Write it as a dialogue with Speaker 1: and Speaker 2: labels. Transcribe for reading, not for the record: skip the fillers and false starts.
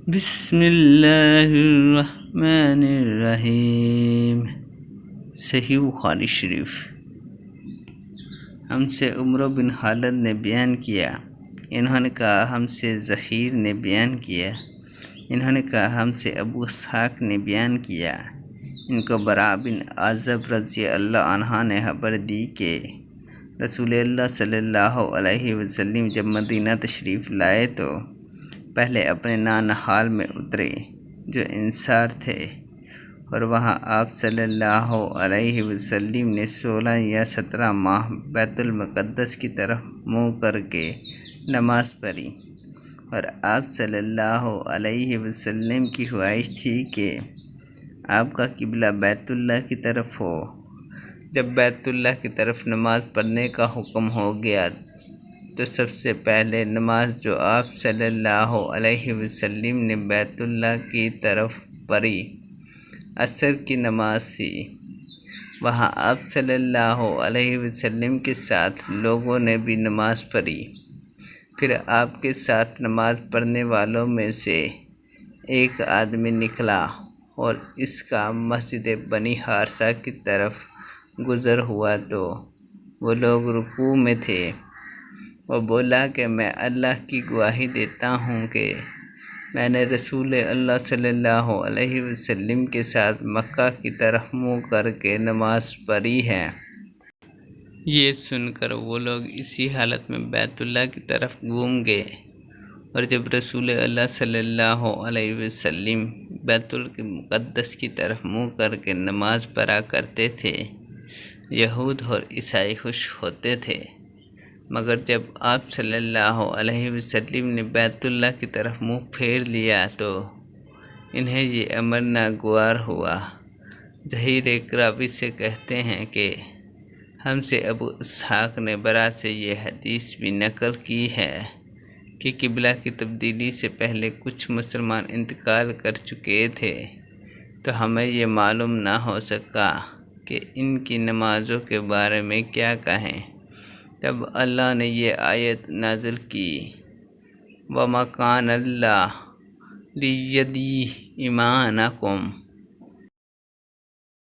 Speaker 1: بسم اللہ الرحمن الرحیم۔ صحیح بخاری شریف۔ ہم سے عمر بن خالد نے بیان کیا، انہوں نے کہا ہم سے ظہیر نے بیان کیا، انہوں نے کہا ہم سے ابو اسحاق نے بیان کیا، ان کو براء بن عازب رضی اللہ عنہ نے خبر دی کہ رسول اللہ صلی اللہ علیہ وسلم جب مدینہ تشریف لائے تو پہلے اپنے نانہال میں اترے جو انصار تھے، اور وہاں آپ صلی اللہ علیہ وسلم نے 16 یا 17 ماہ بیت المقدس کی طرف منہ کر کے نماز پڑھی، اور آپ صلی اللہ علیہ وسلم کی خواہش تھی کہ آپ کا قبلہ بیت اللہ کی طرف ہو۔ جب بیت اللہ کی طرف نماز پڑھنے کا حکم ہو گیا تو سب سے پہلے نماز جو آپ صلی اللہ علیہ وسلم نے بیت اللہ کی طرف پڑھی عصر کی نماز تھی۔ وہاں آپ صلی اللہ علیہ وسلم کے ساتھ لوگوں نے بھی نماز پڑھی۔ پھر آپ کے ساتھ نماز پڑھنے والوں میں سے ایک آدمی نکلا اور اس کا مسجد بنی حارثہ کی طرف گزر ہوا تو وہ لوگ رکوع میں تھے۔ وہ بولا کہ میں اللہ کی گواہی دیتا ہوں کہ میں نے رسول اللہ صلی اللہ علیہ وسلم کے ساتھ مکہ کی طرف منہ کر کے نماز پڑھی ہے۔ یہ سن کر وہ لوگ اسی حالت میں بیت اللہ کی طرف گھوم گئے، اور جب رسول اللہ صلی اللہ علیہ وسلم بیت المقدس کی طرف منہ کر کے نماز پڑھا کرتے تھے، یہود اور عیسائی خوش ہوتے تھے، مگر جب آپ صلی اللہ علیہ وسلم نے بیت اللہ کی طرف منہ پھیر لیا تو انہیں یہ امر ناگوار ہوا۔ ظہیر ایک راوی سے کہتے ہیں کہ ہم سے ابو اسحاق نے براء سے یہ حدیث بھی نقل کی ہے کہ قبلہ کی تبدیلی سے پہلے کچھ مسلمان انتقال کر چکے تھے، تو ہمیں یہ معلوم نہ ہو سکا کہ ان کی نمازوں کے بارے میں کیا کہیں۔ تب اللہ نے یہ آیت نازل کی، وَمَا كَانَ اللَّهُ لِيُضِيعَ إِيمَانَكُمْ